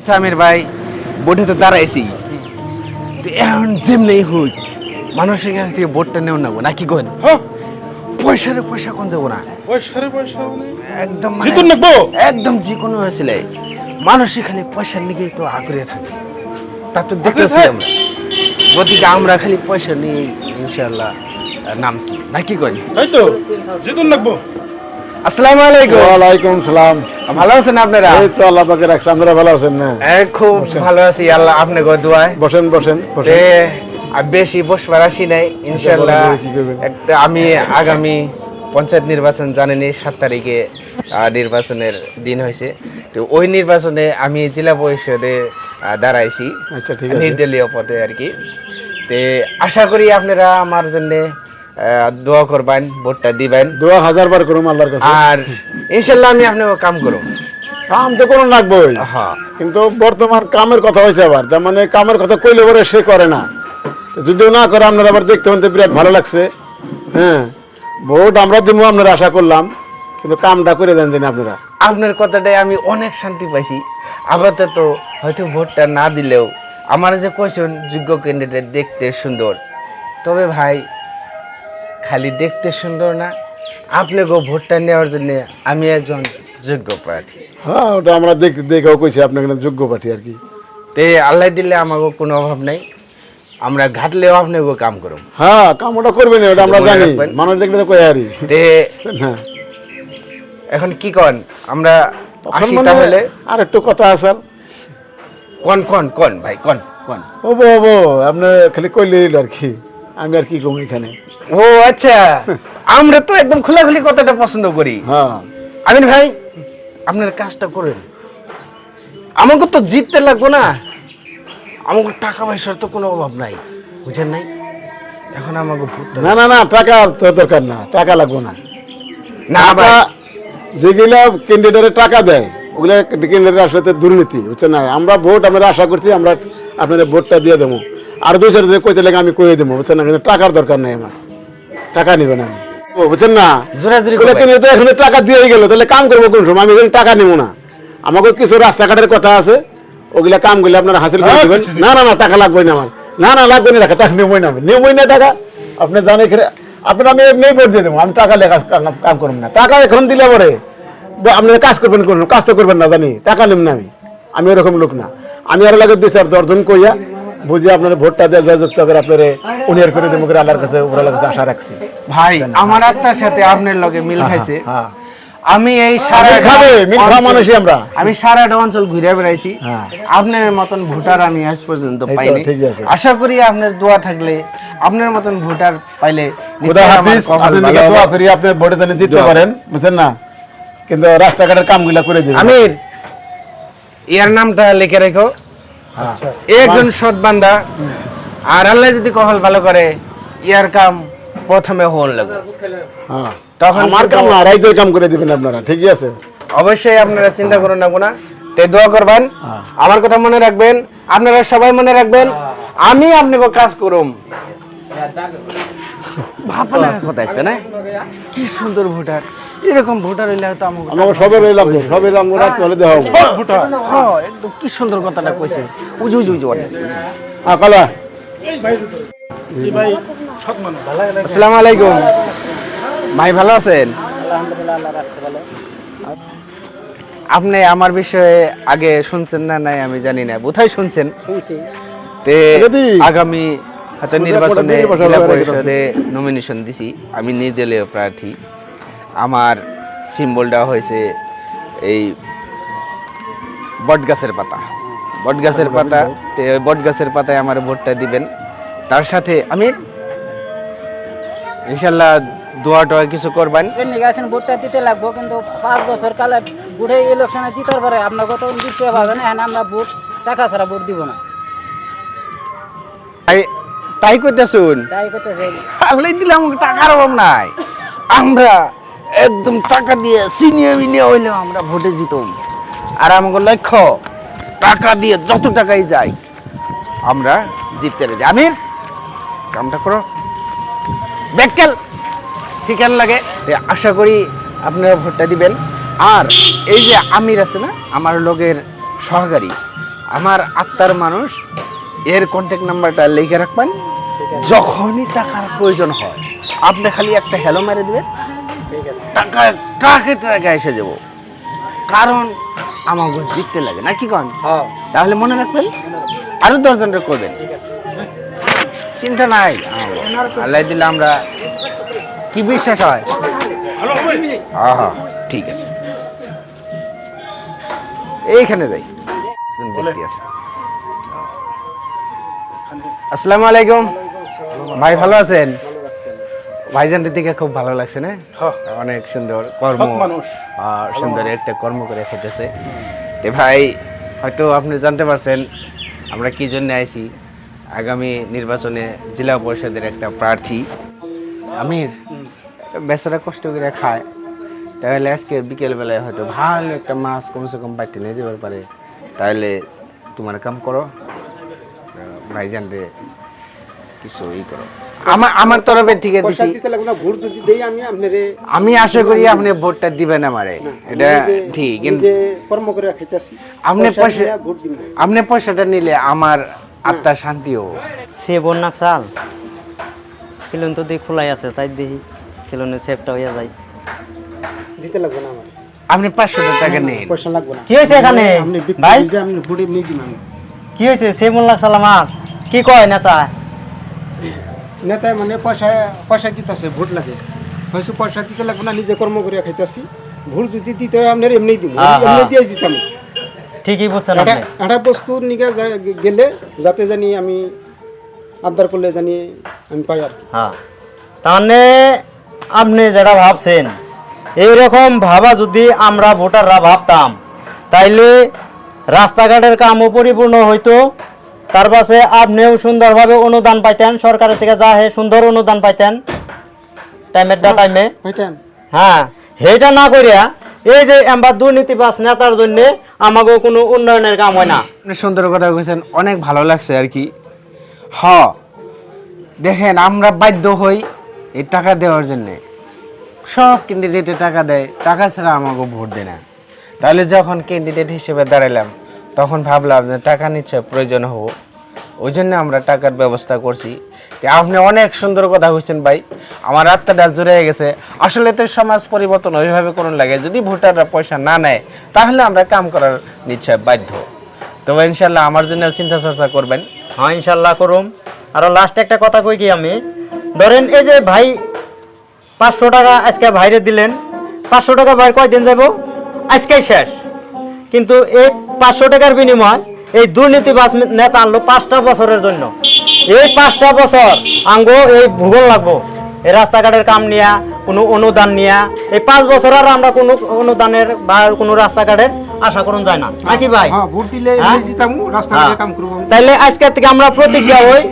সামির ভাই বোটে তো দাঁড়াইছি তো এখন যেমনি হুই মানুষের কাছ থেকে বোটটা নেও নেবো নাকি কোন পয়সা কোন যাবো না একদম একদম যে কোনো হয়েছিল মানুষই খালি পয়সার লিগেই তো আগ্রহে থাকে তা তো দেখতেছি আমরা গতিকে আমরা খালি পয়সা নিয়ে ইনশাল্লাহ নামছি নাকি কই তাই তো জিতুন লাগবো। আসসালামু আলাইকুম। ওয়ালাইকুম সালাম। ভালো আছেন আপনারা? এই তো আল্লাহ পাকের রাখছে, আপনারা ভালো আছেন না? খুব ভালো আছি আল্লাহ আপনাকে দোয়ায়। বসেন বসেন বসেন। বেশি বসবার আসি নাই ইনশাল্লাহ। একটা আমি আগামী পঞ্চায়েত নির্বাচন জানেনি 7 তারিখে নির্বাচনের দিন হয়েছে, তো ওই নির্বাচনে আমি জেলা পরিষদে দাঁড়াইছি। আচ্ছা ঠিক আছে, নির্দলীয় পদে আর কি। তে আশা করি আপনারা আমার জন্য দোয়া করবেন, ভোটটা দিবেন। দোয়া 1000 বার করুম আল্লাহর কাছে, আর ইনশাল্লাহ আমি আপনাকে কাম করব। কাম তো করুন লাগবেই, কিন্তু বর্তমান কামের কথা হয়েছে আবার, তার মানে কামের কথা কইলে পরে সে করে না, যদিও না করে আপনারা আবার দেখতে হতে বিরাট ভালো লাগছে। হ্যাঁ, ভোট আমরা দিব আপনারা আশা করলাম, কিন্তু কামটা করে দেন দিন আপনারা। আপনার কথাটাই আমি অনেক শান্তি পাইছি। আপাতত হয়তো ভোটটা না দিলেও আমার যে কোয়েশন যোগ্য ক্যান্ডিডেট দেখতে সুন্দর, তবে ভাই খালি দেখতে সুন্দর না, আপনাকেও ভোটটা নেওয়ার জন্য আমি একজন যোগ্য প্রার্থী। হ্যাঁ, ওটা আমরা দেখেও কইছি আপনাকে যোগ্য পাঠি আর কি। তে আল্লাহ দিলে আমাকে কোনো অভাব নাই, আমরা ঘাটলেও আপনাকেও কাম করব। হ্যাঁ, কাম ওটা করবেন, ওটা আমরা জানি, মানুষ দেখলে তো কই আরি। তে হ্যাঁ, এখন কি কন আমরা আসি তাহলে? আর একটু কথা আছে। কোন কোন কোন ভাই কোন কোন? ও আপনি খালি কইলে আর কি, আমি আর কি কম এখানে। ও আচ্ছা, আমরা তো একদম খোলাখুলি কথাটা পছন্দ করি। হ্যাঁ, আমিন ভাই আপনার কাজটা করেন, আমাকে তো জিততে লাগবো না, আমাকে টাকা পয়সার তো কোনো অভাব নাই, বুঝেন নাই? এখন আমাকে ভোটটা না না না, টাকা তো দরকার না, টাকা লাগবো না। না ভাই, যেগুলা ক্যান্ডিডেটের টাকা দেয় ওগুলা ক্যান্ডিডেট আসলে দুর্নীতি, বুঝছেন না? আমরা ভোট আমরা আশা করছি আমরা আপনাদের ভোটটা দিয়ে দেবো, আর 2-4 দিন কইতে লাগে আমি কয়ে দেবো, বুঝছেন না? কিন্তু টাকার দরকার নেই, আমার টাকা নিবেন আমি, বুঝছেন না? জোরাজুরি এখন টাকা দিয়ে গেল, তাহলে কাম করবো কোন সময়? আমি এখানে টাকা নেবো না, আমাকে কিছু রাস্তাঘাটের কথা আছে, ওগুলা কামগুলো আপনারা হাসিল করে দেবেন। না না না, টাকা লাগবে না আমার, না না লাগবে না, টাকা নেবই না, নেবই না টাকা। আপনি জানেন আপনার আমি এমনি ভোট দিয়ে দেবো, আমি টাকা লেখা কাম করবো না। টাকা এখন দিলে পরে আপনারা কাজ করবেন, কোন কাজ তো করবেন না, জানি টাকা নেব না। আমি ওরকম লোক না, আমি আরো লাগে 2-4 জন কইয়া বুঝে আপনার ভোটটা দিয়ে জয়যুক্ত করে আপনারা উনিয়ার করে দেবো করে আল্লাহর কাছে উপর আল্লাহর কাছে আশা রাখছি। ভাই আমার আত্মার সাথে আপনার লগে মিল খাইছে। হ্যাঁ, আমি এই সারা মানুষই আমরা, আমি সারাটা অঞ্চল ঘুরে বেড়াইছি, আপনার মতন ভোটার আমি আজ পর্যন্ত পাইনি। আশা করি আপনার দোয়া থাকলে আপনার মতন ভোটার পাইলে দোয়া করি আপনি ভোটে জানি জিততে পারেন, বুঝছেন না? কিন্তু রাস্তাঘাটের কামগুলা করে দিবেন। আমির ইয়ার নামটা লিখে রেখো, একজন সৎ বান্দা, আর আল্লাহ যদি কপাল ভালো করে ইয়ার কাম প্রথমে হন লাগবে। হ্যাঁ, তখন আমার কাম না, রাইতের কাম করে দিবেন আপনারা, ঠিকই আছে? অবশ্যই আপনারা চিন্তা করুন না কোনা, তে দোয়া করবেন, আমার কথা মনে রাখবেন, আপনারা সবাই মনে রাখবেন, আমি আপনাকে কাজ করুম। ভাবনা কথা একটা না, কি সুন্দর ভোটার, এরকম ভোটার হইলে হয়তো আমাকে সবে রইলাম, সবে রইলাম রাত হলে দেওয়া ভোটার। একদম কি সুন্দর কথাটা কইছে, উজু উজু উজু। কালা, আসসালামু আলাইকুম ভাই, ভালো আছেন? আপনি আমার বিষয়ে আগে শুনছেন না নাই আমি জানি না, বোধহয় শুনছেন। তে আগামী হাতে নির্বাচনে জেলা পরিষদে নমিনেশন দিছি, আমি নির্দলীয় প্রার্থী। আমার সিম্বলটা হয়েছে এই বটগাছের পাতা, বটগাছের পাতা। তে বটগাছের পাতায় আমার ভোটটা দিবেন। তার সাথে আমি ইনশাল্লাহ দোয়া টোয়া কিছু করবেন। ভোটটা দিতে লাগবো, কিন্তু 5 বছর কালে বুড়ে ইলেকশনে জিতার পরে আপনার কত দিতে পারবেন, এখন আমরা ভোট টাকা ছাড়া ভোট দিব না। তাই কইতেছুন, তাই করতেছে আসলে দিলে আমাকে টাকার অভাব নাই, আমরা একদম টাকা দিয়ে সিনিয়র মিনিয়র হইলেও আমরা ভোটে জিতম। আর আমাকে লক্ষ্য টাকা দিয়ে যত টাকাই যায় আমরা জিততে রে। আমির কামটা করো ব্যাককেল ঠিকান লাগে। আশা করি আপনারা ভোটটা দিবেন। আর এই যে আমির আছে না, আমার লোকের সহকারী, আমার আত্মার মানুষ, এর কন্ট্যাক্ট নাম্বারটা লিখে রাখবেন। যখনই টাকার প্রয়োজন হয় আপনি খালি একটা হ্যালো মেরে দিবেন, টাকা ট্রাকে ট্রাকে এসে যাব। কারণ আমাকে জিততে লাগে নাকি কন? তাহলে মনে রাখবেন, আরো 10 জনকে করবেন, চিন্তা নাই। আল্লাহ দিলে আমরা কি বিশ্বাস হয়। হ্যাঁ ঠিক আছে, এইখানে যাই। একজন ব্যক্তি আছে। আসসালামু আলাইকুম ভাই, ভালো আছেন? ভাইজানদের দিকে খুব ভালো লাগছে না? অনেক সুন্দর কর্ম, সুন্দর একটা কর্ম করে খেতেছে। তো ভাই হয়তো আপনি জানতে পারছেন আমরা কি জন্য আইছি। আগামী নির্বাচনে জেলা পরিষদের একটা প্রার্থী আমির, বেচারা কষ্ট করে খায়, তাহলে আজকে বিকেলবেলায় হয়তো ভালো একটা মাছ কমসে কম বাড়তে নিয়ে যেতে পারে। তাহলে তোমার কাম করো, ভাইজান রে কিছু করো। আমার তরফের থেকে দিছি। আমি আশা করি আপনি ভোটটা দিবেন আমারে, এটা ঠিক। কিন্তু আপনি পয়সাটা নিলে আমার আত্মা শান্তিও। সে বন্যা চাল সিলন তো দিয়ে খোলাই আছে, তাই দেখি সিলনের সেফটা হইয়া যায়। দিতে লাগবে না আমার। আপনি 500 টাকা নেন। পয়সা লাগবে না। কি হয়েছে এখানে ভাই? আমি ভোটে নিয়ে দিন। আমি কি হয়েছে? সে বন্যা চাল আমার কি কয় নেতা? নেতায় মানে পয়সা দিতেছে, ভোট লাগে হয়তো পয়সা দিতে লাগবে না, নিজে কর্ম করে খাইতেছি। ভোট যদি দিতে হয় আপনার এমনি দিব, এমনি দিয়ে দিতাম। ঠিকই বলছেন আপনি। একটা বস্তুর নিকে গেলে যাতে জানি আমি আবদার করলে জানি আমি পাই আর। হ্যাঁ, তাহলে আপনি যেটা ভাবছেন এইরকম ভাবা যদি আমরা ভোটাররা ভাবতাম, তাইলে রাস্তাঘাটের কামও পরিপূর্ণ হইতো। তার পাশে আপনিও সুন্দরভাবে অনুদান পাইতেন, সরকারের থেকে যা হে সুন্দর অনুদান পাইতেন টাইমের টাইমে। পাইতাম। হ্যাঁ, সেইটা না করিয়া এই যে আমরা দুর্নীতিবাজ নেতার জন্য আমাকেও কোনো উন্নয়নের কাম হয় না। আপনি সুন্দর কথা বলছেন, অনেক ভালো লাগছে আর কি। দেখেন আমরা বাধ্য হই এই টাকা দেওয়ার জন্য। সব ক্যান্ডিডেটে টাকা দেয়, টাকা ছাড়া আমাকে ভোট দেয় না। তাহলে যখন ক্যান্ডিডেট হিসেবে দাঁড়ালাম তখন ভাবলাম যে টাকা নিশ্চয় প্রয়োজন হবো, ওই জন্য আমরা টাকার ব্যবস্থা করছি। আপনি অনেক সুন্দর কথা বলছেন ভাই, আমার আত্মাটা জুড়ে গেছে। আসলে তো সমাজ পরিবর্তন ওইভাবে করুন লাগে, যদি ভোটাররা পয়সা না নেয় তাহলে আমরা কাম করার নিশ্চয় বাধ্য। তবে ইনশাল্লাহ আমার জন্য চিন্তা চর্চা করবেন। হ্যাঁ ইনশাল্লাহ করুম। আরও লাস্ট একটা কথা কই কি, আমি ধরেন এই যে ভাই 500 টাকা আজকে ভাইরে দিলেন, 500 টাকা ভাই কয়দিন যাব? আজকেই শেষ। কিন্তু এই 500 টাকার বিনিময় এই দুর্নীতিবাজ নেতা আনলো 5টা বছরের জন্য। এই 5টা বছর আঙ্গো এই ভূগোল লাগবো, এই রাস্তাঘাটের কাম নিয়া, কোনো অনুদান নিয়া। এই 5 বছর আর আমরা কোনো অনুদানের বা কোনো রাস্তাঘাটের আশা করুন যায় না নাকি ভাই? ভোট দিলে এমনি জিতাম, রাস্তাঘাটে কাম করব। তাইলে আজকে থেকে আমরা প্রতিজ্ঞা হই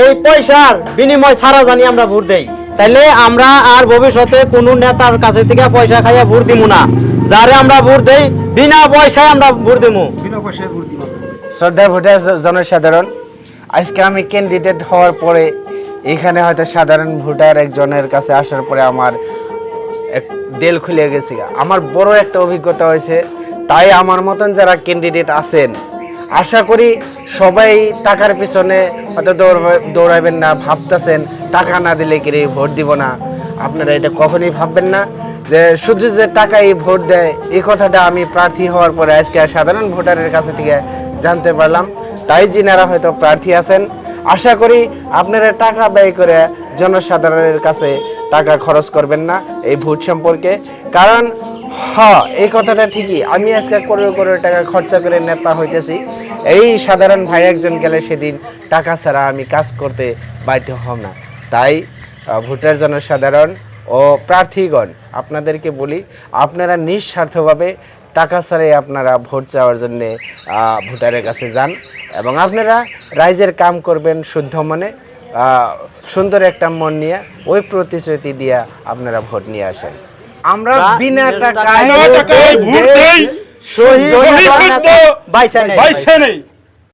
এই পয়সার বিনিময় ছাড়া জানি আমরা ভোট দেই। তাইলে আমরা আর ভবিষ্যতে কোনো নেতার কাছে থেকে পয়সা খাইয়া ভোট দিব না। যারে আমরা ভোট দেই বিনা পয়সায় আমরা ভোট দিব। বিনা পয়সায় ভোট দিব। শ্রদ্ধা ভোটার জনসাধারণ, আজকে আমি ক্যান্ডিডেট হওয়ার পরে এখানে হয়তো সাধারণ ভোটার একজনের কাছে আসার পরে আমার এক দেল খুলে গেছে। আমার বড় একটা অভিজ্ঞতা হয়েছে। তাই আমার মতন যারা ক্যান্ডিডেট আছেন, আশা করি সবাই টাকার পিছনে হয়তো দৌড়াবেন না, ভাবতেছেন টাকা না দিলে কি ভোট দিব না। আপনারা এটা কখনোই ভাববেন না যে শুধু যে টাকাই ভোট দেয়। এই কথাটা আমি প্রার্থী হওয়ার পরে আজকে সাধারণ ভোটারের কাছে থেকে জানতে পারলাম। তাই যিনারা হয়তো প্রার্থী আছেন, আশা করি আপনারা টাকা ব্যয় করে জনসাধারণের কাছে টাকা খরচ করবেন না এই ভোট সম্পর্কে। কারণ এই কথাটা ঠিকই, আমি আজকে করোড় টাকা খরচা করে নেতা হইতেছি। এই সাধারণ ভাই একজন গেলে সেদিন টাকা ছাড়া আমি কাজ করতে বাধ্য হব না। তাই ভোটার জনসাধারণ ও প্রার্থীগণ আপনাদেরকে বলি, আপনারা নিঃস্বার্থভাবে টাকা ছাড়াই আপনারা ভোট চাওয়ার জন্য ভোটারের কাছে যান এবং আপনারা রাইজের কাম করবেন শুদ্ধ মনে, সুন্দর একটা মন নিয়ে, ওই প্রতিশ্রুতি দিয়ে আপনারা ভোট নিয়ে আসেন। আমরা বিনা টাকায় ভোট দেই, শহীদ বাইসা নেই।